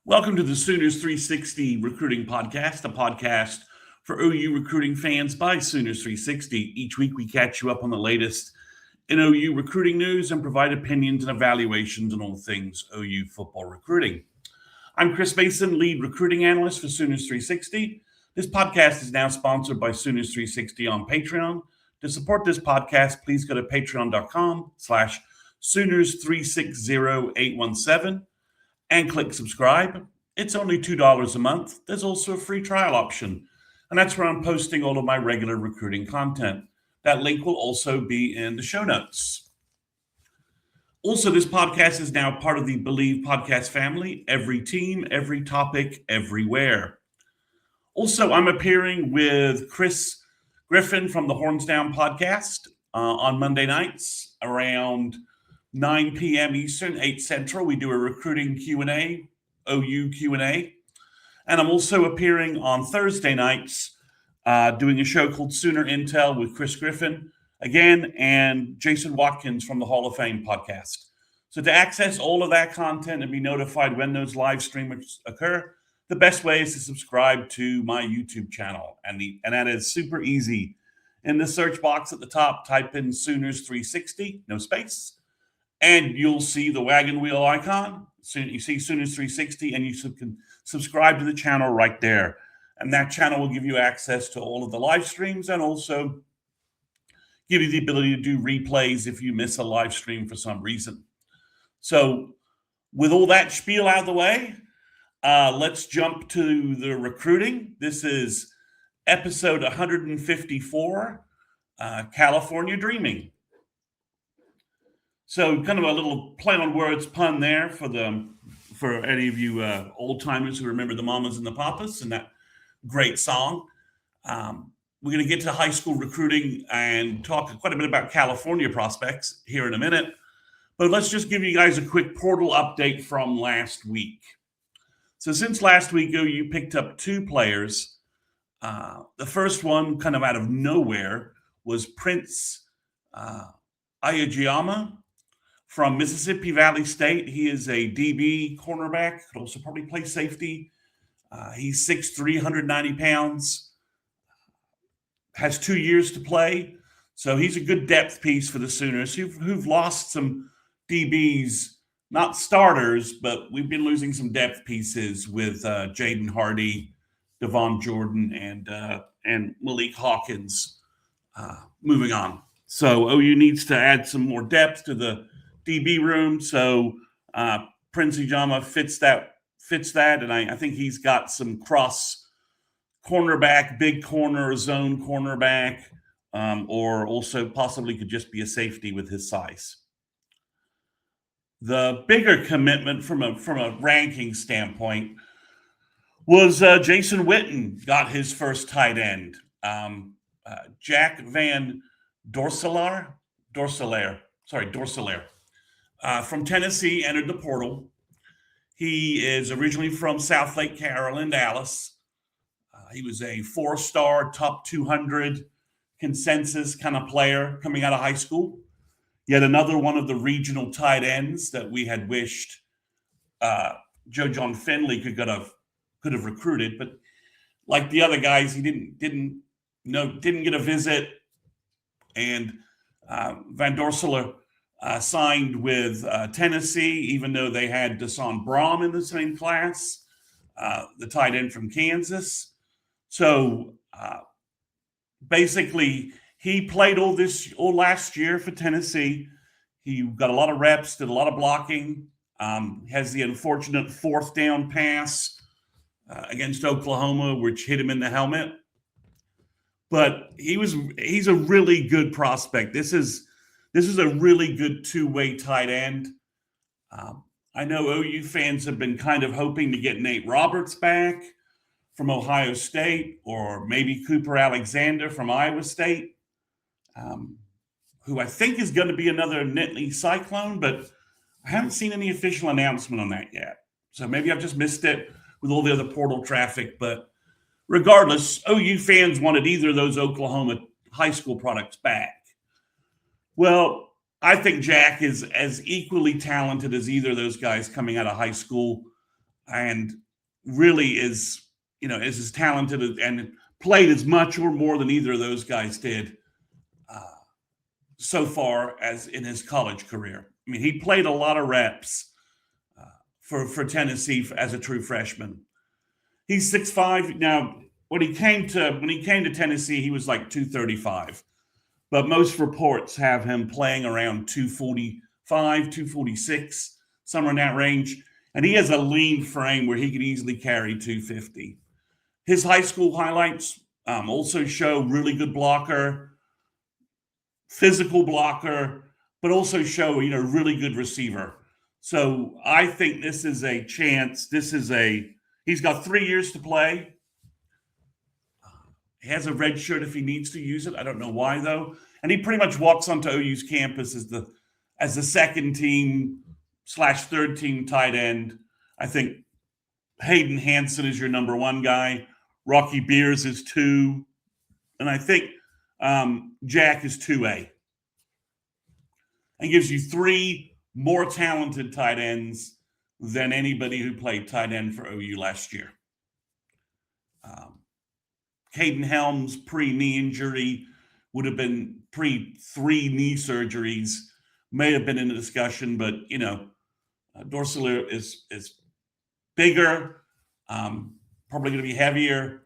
Welcome to the Sooners 360 Recruiting Podcast, a podcast for OU recruiting fans by Sooners 360. Each week we catch you up on the latest in OU recruiting news and provide opinions and evaluations on all things OU football recruiting. I'm Chris Mason, lead recruiting analyst for Sooners 360. This podcast is now sponsored by Sooners 360 on Patreon. To support this podcast, please go to patreon.com/Sooners360817 and click subscribe. It's only $2 a month. There's also a free trial option, and that's where I'm posting all of my regular recruiting content. That link will also be in the show notes. Also, this podcast is now part of the Believe podcast family. Every team, every topic, everywhere. Also, I'm appearing with Chris Griffin from the Horns Down podcast on Monday nights around 9 p.m. Eastern, 8 Central. We do a recruiting Q&A, OU Q&A. And I'm also appearing on Thursday nights doing a show called Sooner Intel with Chris Griffin, again, and Jason Watkins from the Hall of Fame podcast. So to access all of that content and be notified when those live streams occur, the best way is to subscribe to my YouTube channel. And that is super easy. In the search box at the top, type in Sooners 360, no space, and you'll see the wagon wheel icon. So you see Sooners 360, and you can subscribe to the channel right there. And that channel will give you access to all of the live streams and also give you the ability to do replays if you miss a live stream for some reason. So with all that spiel out of the way, let's jump to the recruiting. This is episode 154, California Dreaming. So kind of a little play on words pun there for any of you old timers who remember the Mamas and the Papas and that great song. We're going to get to high school recruiting and talk quite a bit about California prospects here in a minute. But let's just give you guys a quick portal update from last week. So since last week, OU picked up 2 players. The first one, kind of out of nowhere, was Prince Ayajiyama from Mississippi Valley State. He is a DB cornerback, could also probably play safety. He's 6'3", 190 pounds, has 2 years to play. So he's a good depth piece for the Sooners who've lost some DBs, not starters, but we've been losing some depth pieces with Jaden Hardy, Devon Jordan, and Malik Hawkins moving on. So OU needs to add some more depth to the DB room. So Prince Ayajiyama fits that, and I think he's got some cross cornerback, big corner, zone cornerback, or also possibly could just be a safety with his size. The bigger commitment from a ranking standpoint was Jason Witten got his first tight end. Jack Van Dorselaar from Tennessee entered the portal. He is originally from Southlake, Carolyn, Dallas. He was a 4-star, top 200 consensus kind of player coming out of high school. Yet another one of the regional tight ends that we had wished Joe John Finley could have recruited, but like the other guys, he didn't get a visit. And Van Dorselaar signed with Tennessee, even though they had Deson Braum in the same class, the tight end from Kansas. So basically, he played all last year for Tennessee. He got a lot of reps, did a lot of blocking, has the unfortunate 4th down pass against Oklahoma, which hit him in the helmet. But he's a really good prospect. This is a really good 2-way tight end. I know OU fans have been kind of hoping to get Nate Roberts back from Ohio State, or maybe Cooper Alexander from Iowa State, who I think is going to be another Nittany Cyclone, but I haven't seen any official announcement on that yet. So maybe I've just missed it with all the other portal traffic. But regardless, OU fans wanted either of those Oklahoma high school products back. Well, I think Jack is as equally talented as either of those guys coming out of high school. and really is, is as talented and played as much or more than either of those guys did so far as in his college career. I mean, he played a lot of reps for Tennessee as a true freshman. He's 6'5". Now, when he came to Tennessee, he was like 235. But most reports have him playing around 245, 246, somewhere in that range. And he has a lean frame where he can easily carry 250. His high school highlights also show really good blocker, physical blocker, but also show, really good receiver. So I think this is a chance. He's got 3 years to play. He has a red shirt if he needs to use it. I don't know why though. And he pretty much walks onto OU's campus as the second team / third team tight end. I think Hayden Hansen is your number one guy. Rocky Beers is 2. And I think Jack is 2A. And gives you 3 more talented tight ends than anybody who played tight end for OU last year. Caden Helms, pre-knee injury, would have been pre-3 knee surgeries, may have been in the discussion, but, Dorsler is bigger, probably going to be heavier,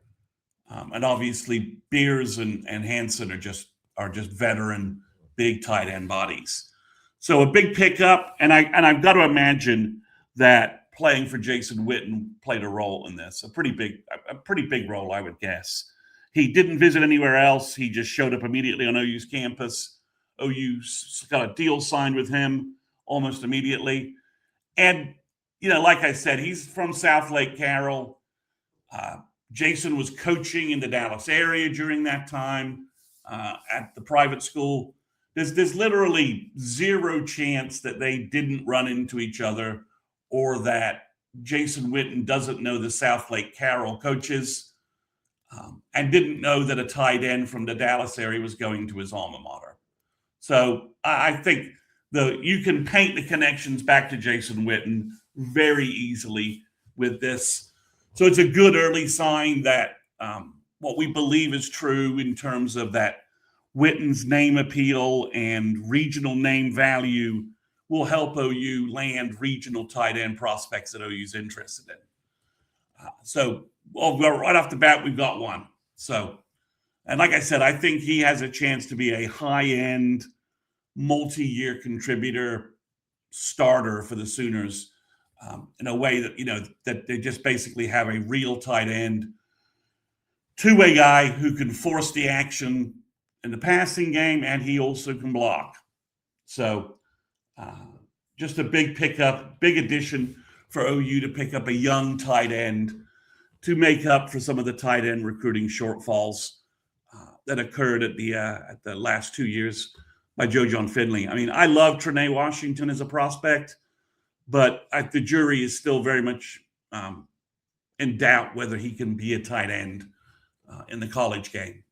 and obviously Beers and Hansen are just veteran big tight end bodies. So a big pickup, and I've got to imagine that playing for Jason Witten played a role in this, a pretty big role, I would guess. He didn't visit anywhere else. He just showed up immediately on OU's campus. OU got a deal signed with him almost immediately. And, like I said, he's from South Lake Carroll. Jason was coaching in the Dallas area during that time at the private school. There's literally zero chance that they didn't run into each other or that Jason Witten doesn't know the South Lake Carroll coaches and didn't know that a tight end from the Dallas area was going to his alma mater. So I think you can paint the connections back to Jason Witten very easily with this. So it's a good early sign that what we believe is true in terms of that Witten's name appeal and regional name value will help OU land regional tight end prospects that OU's interested in. Right off the bat, we've got one. So, and like I said, I think he has a chance to be a high-end, multi-year contributor starter for the Sooners in a way that, that they just basically have a real tight end, two-way guy who can force the action in the passing game, and he also can block. So just a big pickup, big addition for OU to pick up a young tight end to make up for some of the tight end recruiting shortfalls that occurred at the last 2 years by Joe John Finley. I mean, I love Trinae Washington as a prospect, but the jury is still very much in doubt whether he can be a tight end in the college game.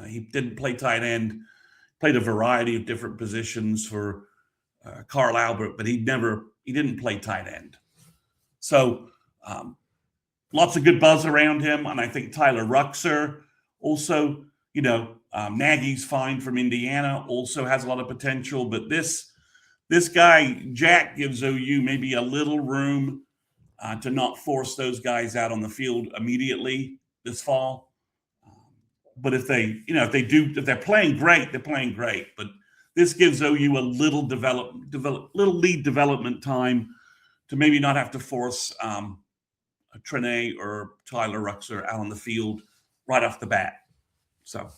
He didn't play tight end, played a variety of different positions for Carl Albert, but he didn't play tight end. So lots of good buzz around him. And I think Tyler Ruxer also, Nagy's fine from Indiana, also has a lot of potential. But this guy, Jack, gives OU maybe a little room to not force those guys out on the field immediately this fall. But if they're playing great, they're playing great. But this gives OU a little lead development time to maybe not have to force Trinae or Tyler Ruxer out on the field right off the bat. So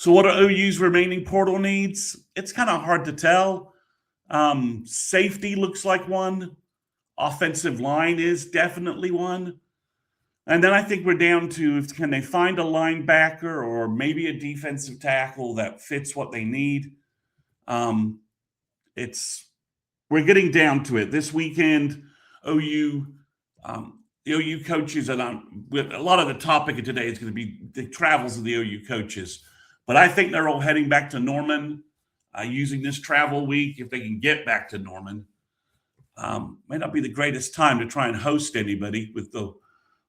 what are OU's remaining portal needs? It's kind of hard to tell. Safety looks like one. Offensive line is definitely one. And then I think we're down to, can they find a linebacker or maybe a defensive tackle that fits what they need? We're getting down to it. This weekend, OU, the OU coaches, and a lot of the topic of today is going to be the travels of the OU coaches. But I think they're all heading back to Norman using this travel week if they can get back to Norman. May not be the greatest time to try and host anybody with the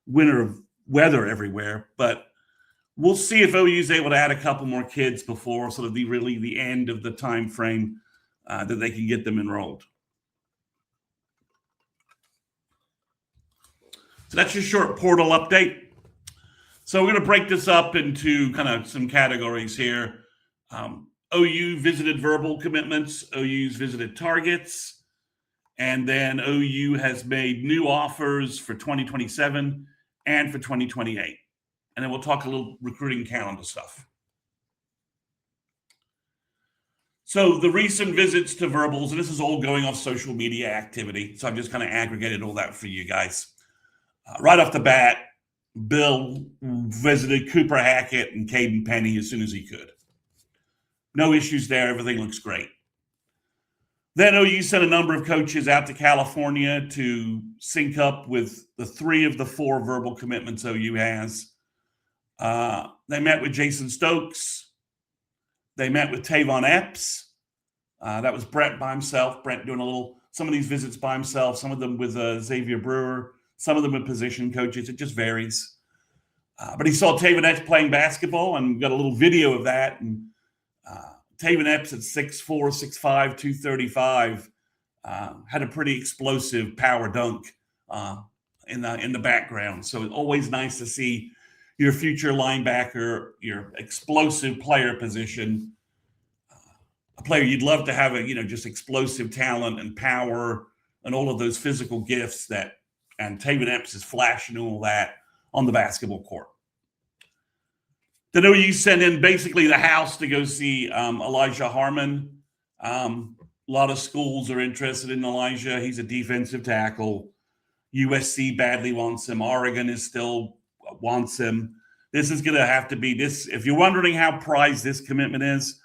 winter weather everywhere, but we'll see if OU is able to add a couple more kids before sort of the end of the time frame that they can get them enrolled. So that's your short portal update. So we're going to break this up into kind of some categories here. OU visited verbal commitments, OU's visited targets, and then OU has made new offers for 2027 and for 2028. And then we'll talk a little recruiting calendar stuff. So the recent visits to verbals, and this is all going off social media activity. So I've just kind of aggregated all that for you guys. Right off the bat, Bill visited Cooper Hackett and Caden Penny as soon as he could. No issues there. Everything looks great. Then OU sent a number of coaches out to California to sync up with the 3 of the 4 verbal commitments OU has. They met with Jason Stokes. They met with Tavon Epps. That was Brent by himself. Brent doing some of these visits by himself, some of them with Xavier Brewer, some of them with position coaches. It just varies. But he saw Tavon Epps playing basketball and got a little video of that. And Tavon Epps at 6'4", 6'5", 235 had a pretty explosive power dunk in the background. So it's always nice to see your future linebacker, your explosive player position, a player you'd love to have just explosive talent and power and all of those physical gifts and Tavon Epps is flashing all that on the basketball court. Then OU sent in basically the house to go see Elijah Harmon. A lot of schools are interested in Elijah. He's a defensive tackle. USC badly wants him. Oregon is still wants him. This is going to have to be this. If you're wondering how prized this commitment is,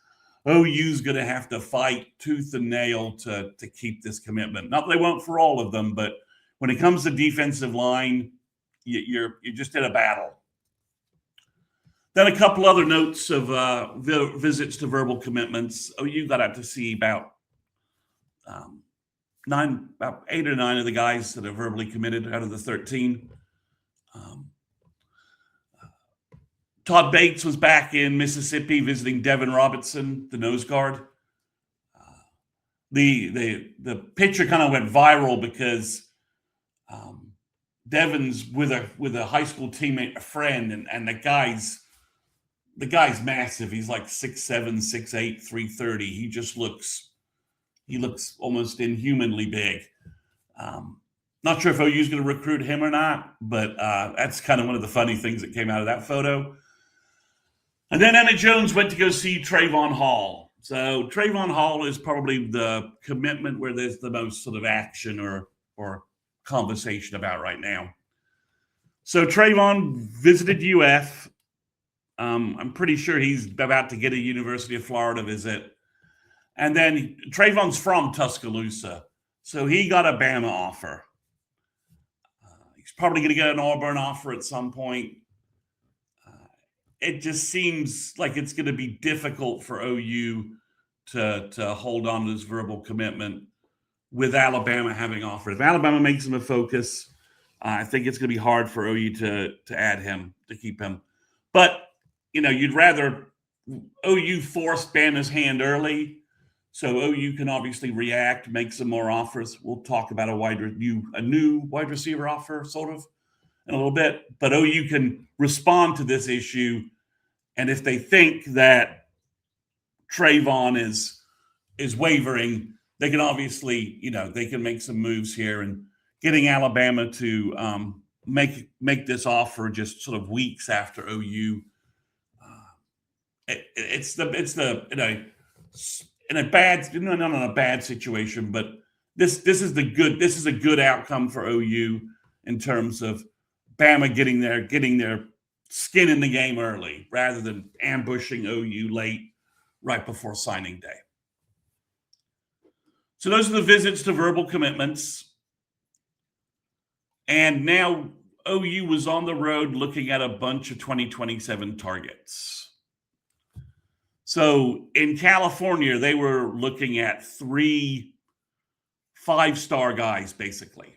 OU's going to have to fight tooth and nail to keep this commitment. Not that they won't for all of them, but when it comes to defensive line, you're just in a battle. Then a couple other notes of visits to verbal commitments. OU got out to see about 8 or 9 of the guys that are verbally committed out of the 13. Todd Bates was back in Mississippi visiting Devin Robertson, the nose guard. The picture kind of went viral because Devin's with a high school teammate, a friend, and the guy's massive. He's like 6'7", 6'8", 330. He looks almost inhumanly big. Not sure if OU's going to recruit him or not, but that's kind of one of the funny things that came out of that photo. And then Emmett Jones went to go see Trayvon Hall. So Trayvon Hall is probably the commitment where there's the most sort of action or conversation about right now. So Trayvon visited UF. I'm pretty sure he's about to get a University of Florida visit. And then Trayvon's from Tuscaloosa, so he got a Bama offer. He's probably going to get an Auburn offer at some point. It just seems like it's going to be difficult for OU to hold on to this verbal commitment with Alabama having offered. If Alabama makes him a focus, I think it's going to be hard for OU to add him, to keep him. But, you'd rather OU force Bama's hand early so OU can obviously react, make some more offers. We'll talk about a new wide receiver offer, sort of, in a little bit. But OU can respond to this issue, and if they think that Trayvon is wavering, they can obviously, they can make some moves here, and getting Alabama to make this offer just sort of weeks after OU. It's in a bad, not in a bad situation, but this is a good outcome for OU in terms of Bama getting their skin in the game early rather than ambushing OU late right before signing day. So those are the visits to verbal commitments. And now OU was on the road looking at a bunch of 2027 targets. So in California, they were looking at 3 5-star guys, basically.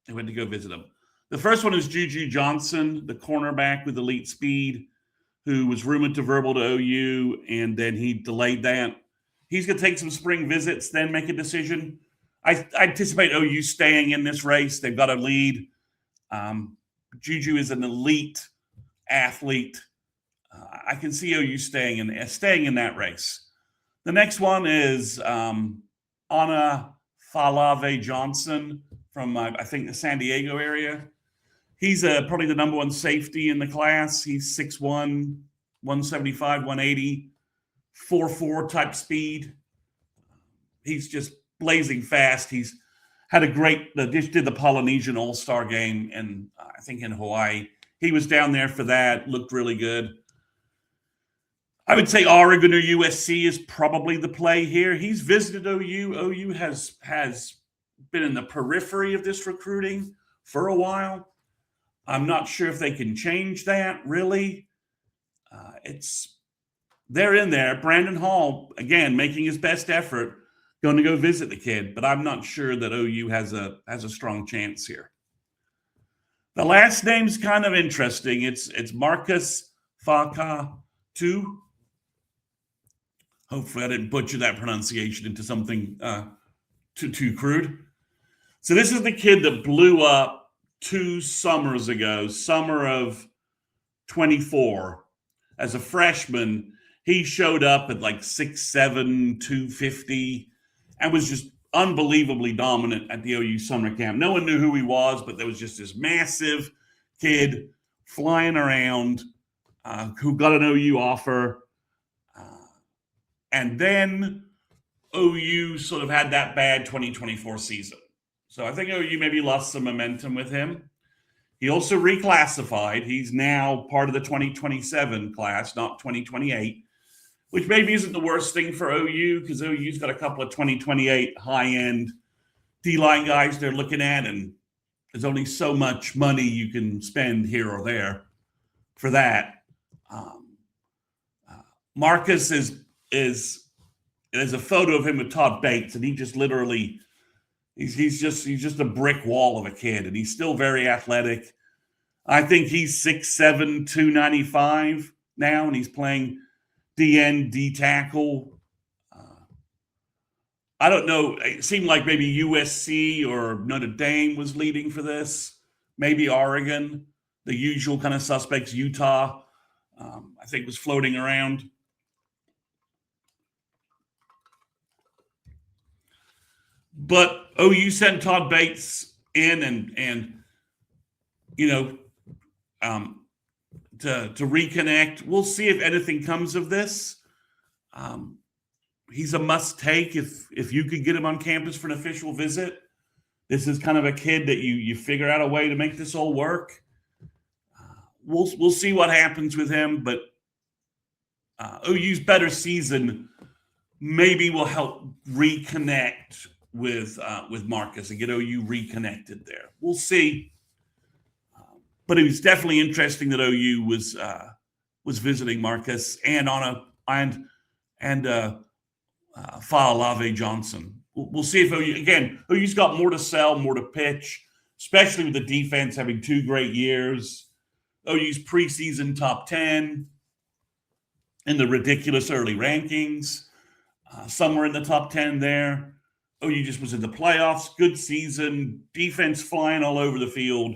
They went to go visit them. The first one is Juju Johnson, the cornerback with elite speed, who was rumored to verbal to OU, and then he delayed that. He's going to take some spring visits, then make a decision. I anticipate OU staying in this race. They've got a lead. Juju is an elite athlete. I can see OU staying in that race. The next one is Anna Falave Johnson from, I think, the San Diego area. He's probably the number one safety in the class. He's 6'1", 175, 180, 4.4 type speed. He's just blazing fast. He's had a great, just did the Polynesian All-Star game, and I think in Hawaii. He was down there for that, looked really good. I would say Oregon or USC is probably the play here. He's visited OU. OU has been in the periphery of this recruiting for a while. I'm not sure if they can change that, really. They're in there. Brandon Hall, again, making his best effort, going to go visit the kid, but I'm not sure that OU has a strong chance here. The last name's kind of interesting. It's Marcus Fakatu. Hopefully I didn't butcher that pronunciation into something too crude. So this is the kid that blew up 2 summers ago, summer of 24. As a freshman, he showed up at like 6'7", 250, and was just unbelievably dominant at the OU summer camp. No one knew who he was, but there was just this massive kid flying around who got an OU offer. And then OU sort of had that bad 2024 season. So I think OU maybe lost some momentum with him. He also reclassified. He's now part of the 2027 class, not 2028, which maybe isn't the worst thing for OU because OU's got a couple of 2028 high-end D-line guys they're looking at, and there's only so much money you can spend here or there for that. Marcus there's a photo of him with Todd Bates, and he just literally he's just a brick wall of a kid, and he's still very athletic. I think he's 6'7", 295 now, and he's playing DN, D tackle. I don't know. It seemed like maybe USC or Notre Dame was leading for this. Maybe Oregon, the usual kind of suspects. Utah, I think, was floating around. But OU sent Todd Bates in and to reconnect. We'll see if anything comes of this. He's a must-take if you could get him on campus for an official visit. This is kind of a kid that you figure out a way to make this all work. We'll see what happens with him, but OU's better season maybe will help reconnect with Marcus and get OU reconnected there. We'll see. But it was definitely interesting that OU was visiting Marcus and Falave Johnson. We'll see if OU's got more to sell, more to pitch, especially with the defense having 2 great years. OU's preseason top 10 in the ridiculous early rankings, somewhere in the top 10 there. OU just was in the playoffs, good season, defense flying all over the field.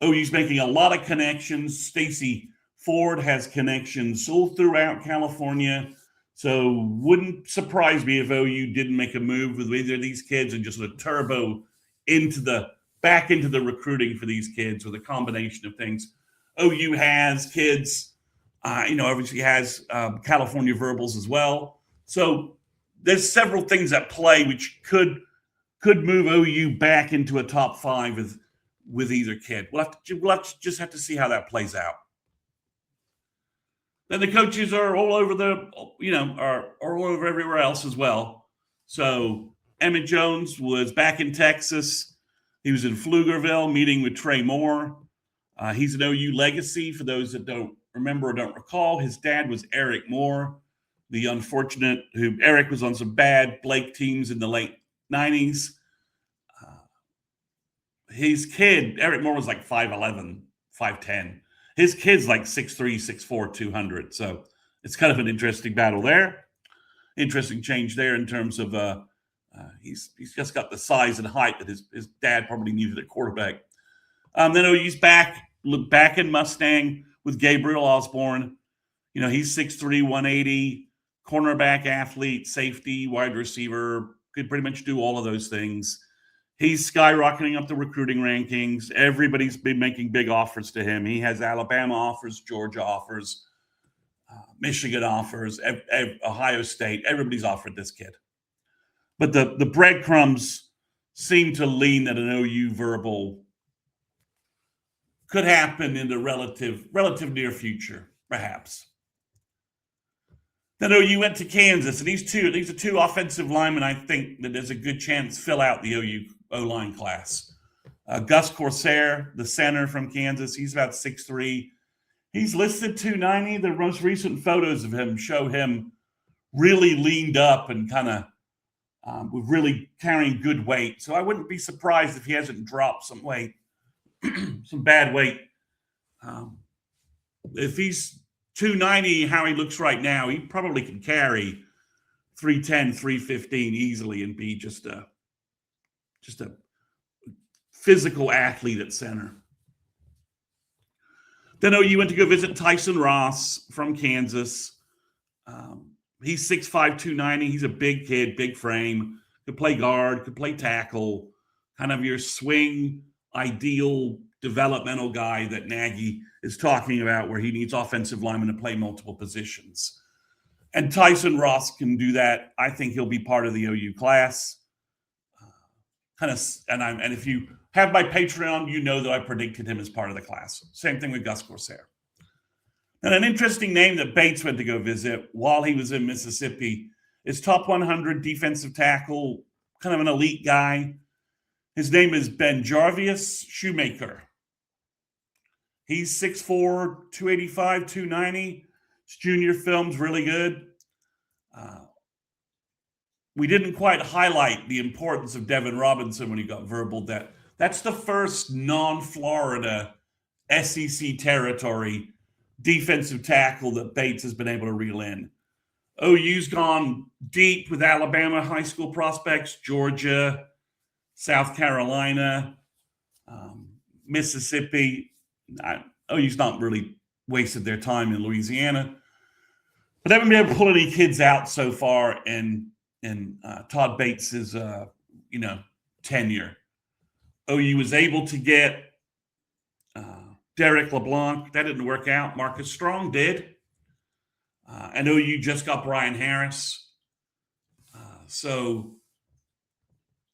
OU's making a lot of connections. Stacey Ford has connections all throughout California. So wouldn't surprise me if OU didn't make a move with either of these kids and just sort of turbo back into the recruiting for these kids with a combination of things. OU has kids, obviously has California verbals as well. So there's several things at play which could move OU back into a top 5 with either kid. We'll just have to see how that plays out. Then the coaches are all over are all over everywhere else as well. So Emmett Jones was back in Texas. He was in Pflugerville meeting with Trey Moore. He's an OU legacy. For those that don't remember or don't recall, his dad was Eric Moore, the unfortunate Eric was on some bad Blake teams in the late 90s. His kid, Eric Moore, was like 5'11", 5'10". His kid's like 6'3", 6'4", 200. So it's kind of an interesting battle there. Interesting change there in terms of he's just got the size and height that his dad probably needed at quarterback. Then OU's back in Mustang with Gabriel Osborne. You know, he's 6'3", 180, cornerback, athlete, safety, wide receiver, could pretty much do all of those things. He's skyrocketing up the recruiting rankings. Everybody's been making big offers to him. He has Alabama offers, Georgia offers, Michigan offers, Ohio State. Everybody's offered this kid. But the breadcrumbs seem to lean that an OU verbal could happen in the relative near future, perhaps. Then OU went to Kansas, and these are two offensive linemen I think that there's a good chance fill out the OU O-line class. Gus Corsair, the center from Kansas, he's about 6'3". He's listed 290. The most recent photos of him show him really leaned up and kind of with really carrying good weight. So I wouldn't be surprised if he hasn't dropped some weight, some bad weight. If he's 290, how he looks right now, he probably can carry 310, 315 easily and be just a physical athlete at center. Then OU went to go visit Tyson Ross from Kansas. He's 6'5", 290. He's a big kid, big frame. Could play guard, could play tackle. Kind of your swing, ideal developmental guy that Nagy is talking about, where he needs offensive linemen to play multiple positions. And Tyson Ross can do that. I think he'll be part of the OU class. And if you have my Patreon, you know that I predicted him as part of the class. Same thing with Gus Corsair. And an interesting name that Bates went to go visit while he was in Mississippi is top 100 defensive tackle, kind of an elite guy. His name is BenJarvus Shoemaker. He's 6'4", 285, 290. His junior film's really good. We didn't quite highlight the importance of Devin Robinson when he got verbal. That's the first non-Florida SEC territory defensive tackle that Bates has been able to reel in. OU's gone deep with Alabama high school prospects, Georgia, South Carolina, Mississippi. OU's not really wasted their time in Louisiana, but they haven't been able to pull any kids out so far in Todd Bates's tenure. OU was able to get Derek LeBlanc. That didn't work out. Marcus Strong did. And OU just got Brian Harris. So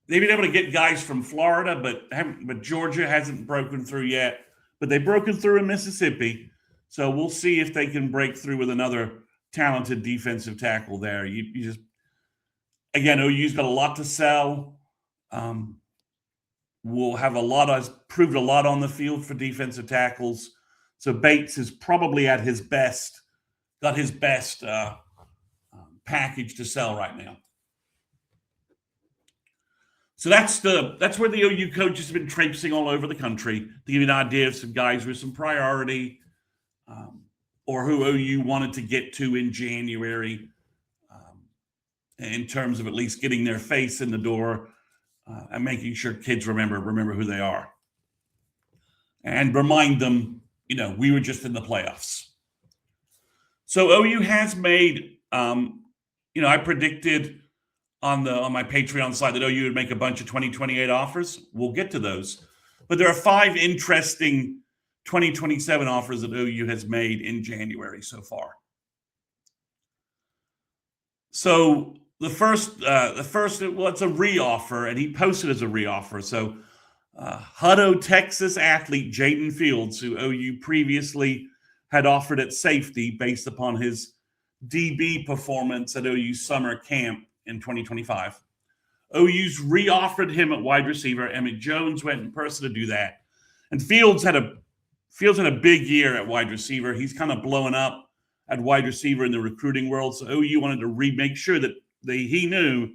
they've been able to get guys from Florida, but Georgia hasn't broken through yet. But they've broken through in Mississippi. So we'll see if they can break through with another talented defensive tackle there. Again, OU's got a lot to sell. We'll have proved a lot on the field for defensive tackles. So Bates is probably at his best, got his best package to sell right now. So that's where the OU coaches have been traipsing all over the country to give you an idea of some guys with some priority or who OU wanted to get to in January in terms of at least getting their face in the door and making sure kids remember who they are. And remind them, we were just in the playoffs. So OU has made, I predicted on my Patreon site that OU would make a bunch of 2028 offers. We'll get to those. But there are 5 interesting 2027 offers that OU has made in January so far. So the first, it's a re-offer, and he posted as a re-offer. So Hutto, Texas athlete Jaden Fields, who OU previously had offered at safety based upon his DB performance at OU summer camp in 2025. OU's re-offered him at wide receiver. Emmett Jones went in person to do that. And Fields had a big year at wide receiver. He's kind of blowing up at wide receiver in the recruiting world. So OU wanted to make sure that he knew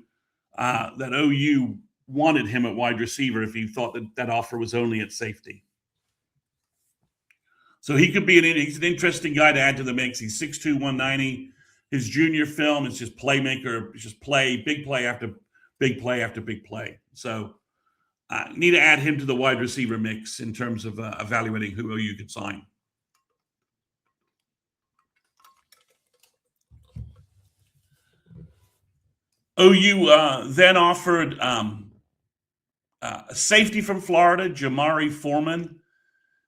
that OU wanted him at wide receiver if he thought that that offer was only at safety. So he could be he's an interesting guy to add to the mix. He's 6'2", 190. His junior film is just playmaker, just big play after big play after big play. So need to add him to the wide receiver mix in terms of evaluating who OU could sign. OU then offered a safety from Florida, Jamari Foreman.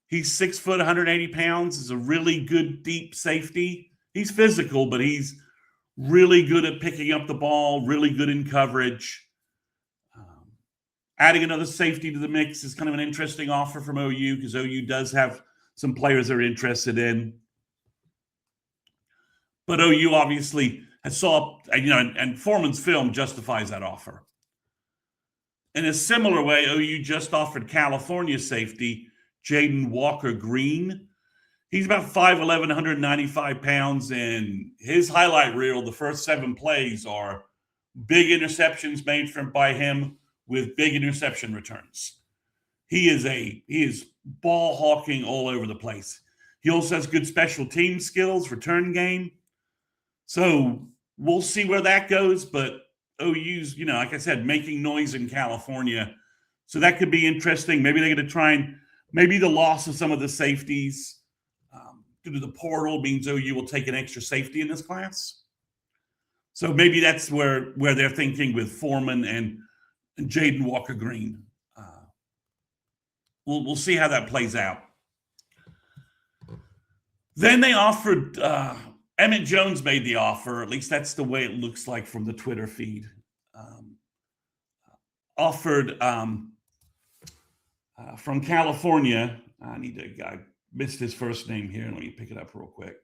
He's 6 foot, 180 pounds. Is a really good deep safety. He's physical, but he's really good at picking up the ball, really good in coverage. Adding another safety to the mix is kind of an interesting offer from OU because OU does have some players they're interested in. But OU obviously has and Foreman's film justifies that offer. In a similar way, OU just offered California safety Jaden Walker-Green. He's about 5'11", 195 pounds, and his highlight reel, the first 7 plays, are big interceptions made by him with big interception returns. He is ball hawking all over the place. He also has good special team skills, return game. So we'll see where that goes, but OU's, like I said, making noise in California. So that could be interesting. Maybe they're going to try and maybe the loss of some of the safeties due to the portal means OU will take an extra safety in this class. So maybe that's where they're thinking with Foreman and Jaden Walker-Green. We'll see how that plays out. Then they offered Emmett Jones made the offer. At least that's the way it looks like from the Twitter feed. Offered from California. I missed his first name here. Let me pick it up real quick.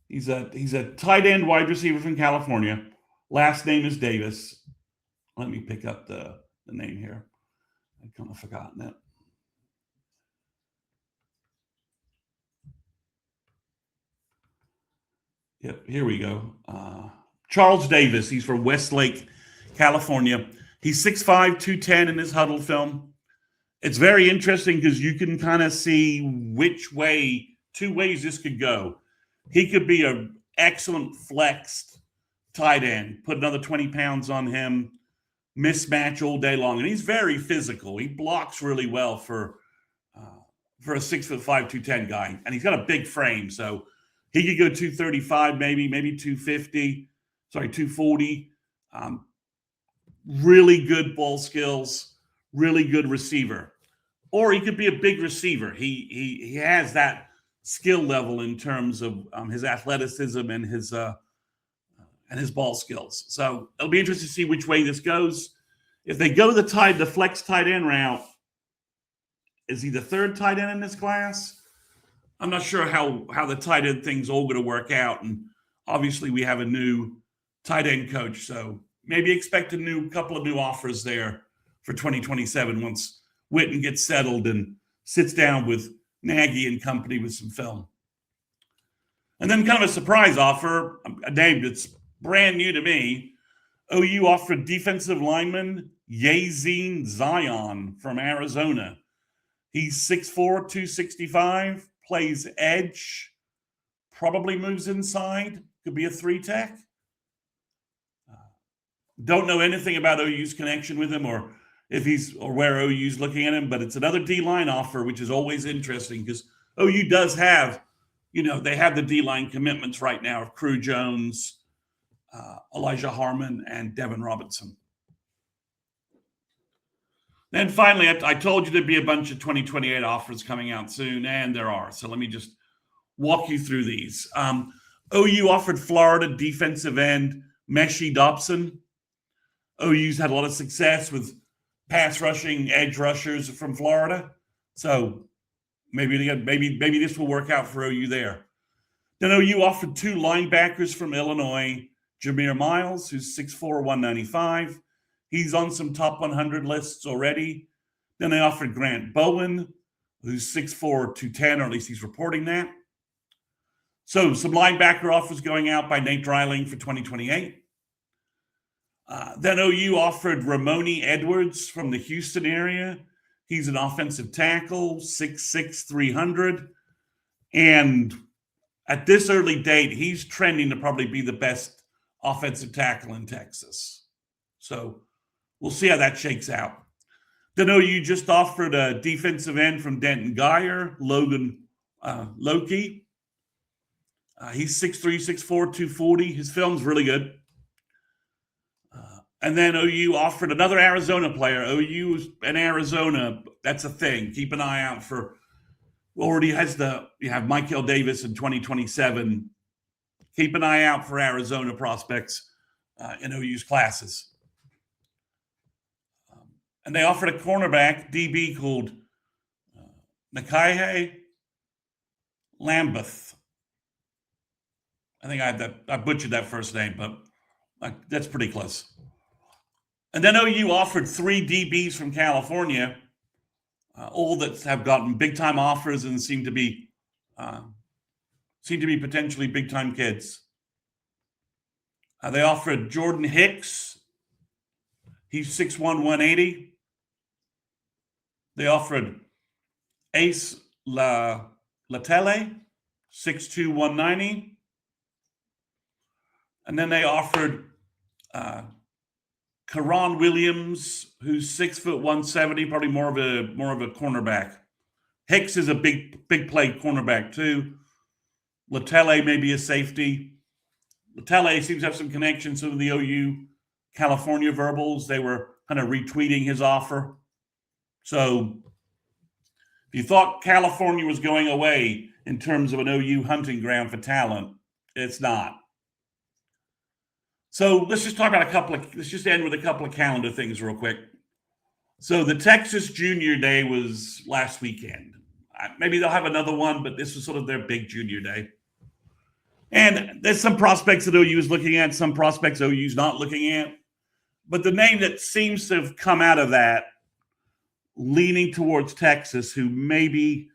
He's a tight end wide receiver from California. Last name is Davis. Let me pick up the name here. I've kind of forgotten it. Yep, here we go. Charles Davis. He's from Westlake, California. He's 6'5", 210 in his huddle film. It's very interesting because you can kind of see two ways this could go. He could be an excellent flexed tight end, put another 20 pounds on him, mismatch all day long. And he's very physical. He blocks really well for a 6'5", 210 guy. And he's got a big frame. So he could go 235, maybe 250, 240. Really good ball skills, really good receiver. Or he could be a big receiver. He has that skill level in terms of his athleticism and his ball skills. So it'll be interesting to see which way this goes. If they go the flex tight end route, is he the third tight end in this class? I'm not sure how the tight end thing's all going to work out. And obviously we have a new tight end coach. So maybe expect a couple of new offers there for 2027 once Witten gets settled and sits down with Nagy and company with some film. And then kind of a surprise offer, a name that's brand new to me. OU offered defensive lineman Yazin Zion from Arizona. He's 6'4", 265, plays edge, probably moves inside, could be a 3-tech. Don't know anything about OU's connection with him or where OU's looking at him, but it's another D-line offer, which is always interesting because OU does have, they have the D-line commitments right now of Crew Jones, Elijah Harmon, and Devin Robinson. Then finally, I told you there'd be a bunch of 2028 offers coming out soon, and there are. So let me just walk you through these. OU offered Florida defensive end Meshi Dobson. OU's had a lot of success with pass rushing edge rushers from Florida. So maybe this will work out for OU there. Then OU offered 2 linebackers from Illinois, Jameer Miles, who's 6'4", 195. He's on some top 100 lists already. Then they offered Grant Bowen, who's 6'4", 210, or at least he's reporting that. So some linebacker offers going out by Nate Dreiling for 2028. Then OU offered Ramoni Edwards from the Houston area. He's an offensive tackle, 6'6", 300. And at this early date, he's trending to probably be the best offensive tackle in Texas. So we'll see how that shakes out. Then OU just offered a defensive end from Denton Guyer, Logan Loki. He's 6'3", 6'4", 240. His film's really good. And then OU offered another Arizona player. OU and Arizona, that's a thing. Keep an eye out for. Already has you have Michael Davis in 2027. Keep an eye out for Arizona prospects in OU's classes. And they offered a cornerback, DB, called Nakahe Lambeth. I think I butchered that first name, but that's pretty close. And then OU offered 3 DBs from California, all that have gotten big-time offers and seem to be potentially big-time kids. They offered Jordan Hicks. He's 6'1", 180. They offered Ace Latele, 6'2", 190. And then they offered Karan Williams, who's 6', 170, probably more of a cornerback. Hicks is a big play cornerback too. Latele may be a safety. Latele seems to have some connections to the OU California Verbals. They were kind of retweeting his offer. So if you thought California was going away in terms of an OU hunting ground for talent, it's not. So let's just end with a couple of calendar things real quick. So the Texas Junior Day was last weekend. Maybe they'll have another one, but this was sort of their big junior day. And there's some prospects that OU is looking at, some prospects OU's not looking at. But the name that seems to have come out of that, leaning towards Texas, who maybe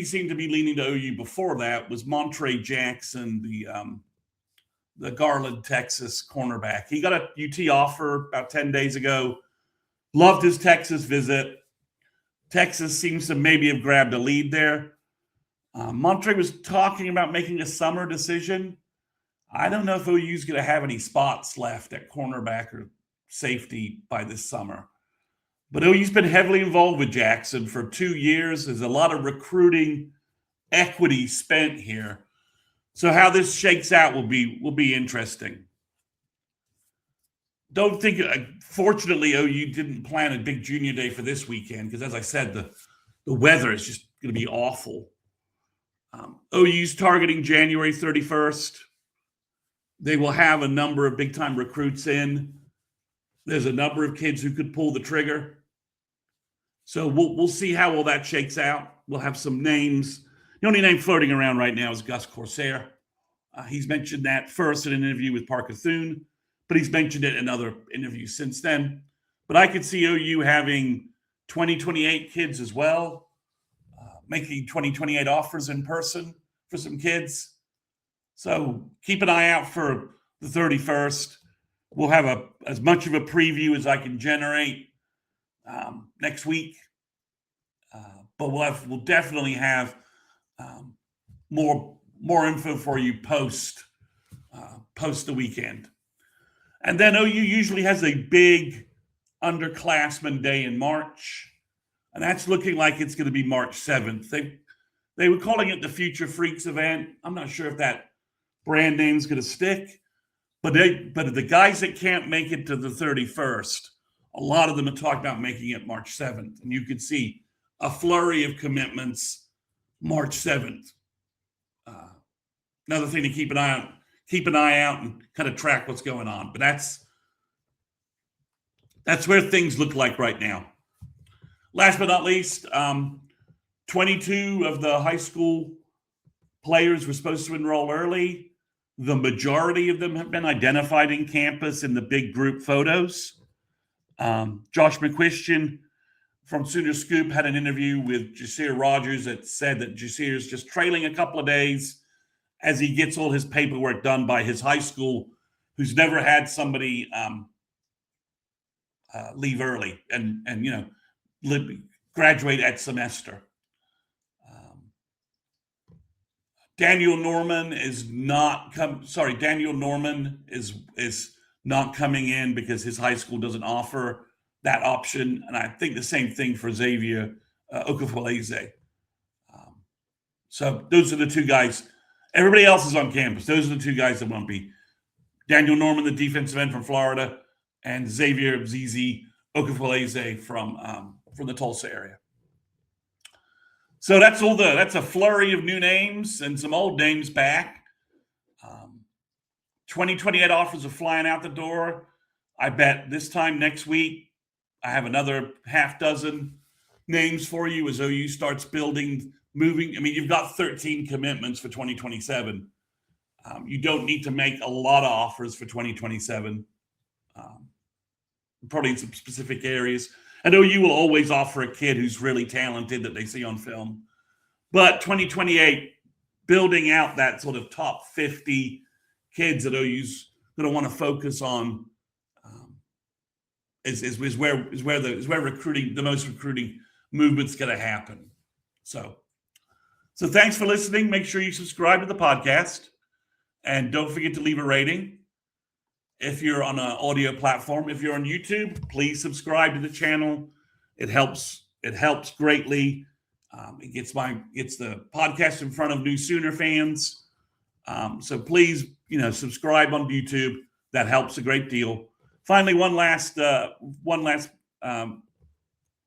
seemed to be leaning to OU before that, was Montre Jackson, the Garland, Texas cornerback. He got a UT offer about 10 days ago. Loved his Texas visit. Texas seems to maybe have grabbed a lead there. Montre was talking about making a summer decision. I don't know if OU's going to have any spots left at cornerback or safety by this summer. But OU's been heavily involved with Jackson for 2 years. There's a lot of recruiting equity spent here. So how this shakes out will be interesting. Don't think, fortunately, OU didn't plan a big junior day for this weekend because, as I said, the weather is just going to be awful. OU's targeting January 31st. They will have a number of big-time recruits in. There's a number of kids who could pull the trigger. So we'll see how all that shakes out. We'll have some names. The only name floating around right now is Gus Corsair. He's mentioned that first in an interview with Parker Thune, but he's mentioned it in other interviews since then. But I could see OU having 2028 kids as well, making 2028 offers in person for some kids. So keep an eye out for the 31st. We'll have as much of a preview as I can generate next week. But we'll definitely have more info for you post the weekend. And then OU usually has a big underclassmen day in March, and that's looking like it's going to be March 7th. They were calling it the Future Freaks event. I'm not sure if that brand name's going to stick, but the guys that can't make it to the 31st, a lot of them are talking about making it March 7th, and you could see a flurry of commitments March 7th. Another thing to keep an eye out and kind of track what's going on. But that's where things look like right now. Last but not least, 22 of the high school players were supposed to enroll early. The majority of them have been identified in campus in the big group photos. Josh McCuistion from Sooner Scoop had an interview with Jasir Rogers that said that Jasir is just trailing a couple of days as he gets all his paperwork done by his high school, who's never had somebody leave early and graduate at semester. Daniel Norman is not coming in because his high school doesn't offer that option, and I think the same thing for Xavier Okafueze. So those are the two guys. Everybody else is on campus. Those are the two guys that won't be. Daniel Norman, the defensive end from Florida, and Xavier Zizi Okafueze from the Tulsa area. So that's a flurry of new names and some old names back. 2028 offers are flying out the door. I bet this time next week, I have another half dozen names for you as OU starts moving. I mean, you've got 13 commitments for 2027. You don't need to make a lot of offers for 2027, probably in some specific areas. I know you will always offer a kid who's really talented that they see on film. But 2028, building out that sort of top 50 kids that OU's going to want to focus on is where the most recruiting movement's going to happen. So thanks for listening. Make sure you subscribe to the podcast. And don't forget to leave a rating. If you're on an audio platform, if you're on YouTube, please subscribe to the channel. It helps greatly. It gets the podcast in front of new Sooner fans. So please, subscribe on YouTube. That helps a great deal. Finally, one last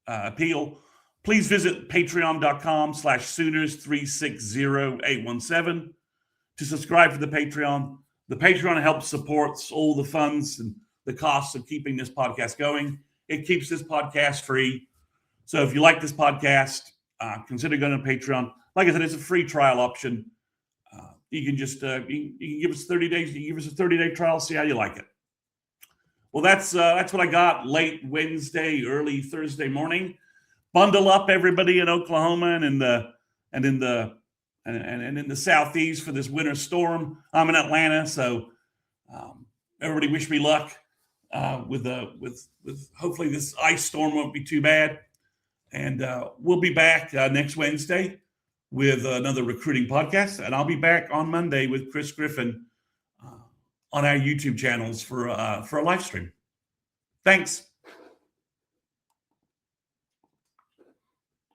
appeal. Please visit patreon.com/Sooners360817 to subscribe to the Patreon. The Patreon helps supports all the funds and the costs of keeping this podcast going. It keeps this podcast free. So if you like this podcast, consider going to Patreon. Like I said, it's a free trial option. You can just you can give us 30 days. You can give us a 30-day trial, see how you like it. Well, that's what I got late Wednesday, early Thursday morning. Bundle up, everybody in Oklahoma and in the Southeast for this winter storm. I'm in Atlanta, so everybody wish me luck with hopefully this ice storm won't be too bad. And we'll be back next Wednesday with another recruiting podcast, and I'll be back on Monday with Chris Griffin on our YouTube channels for a live stream. Thanks.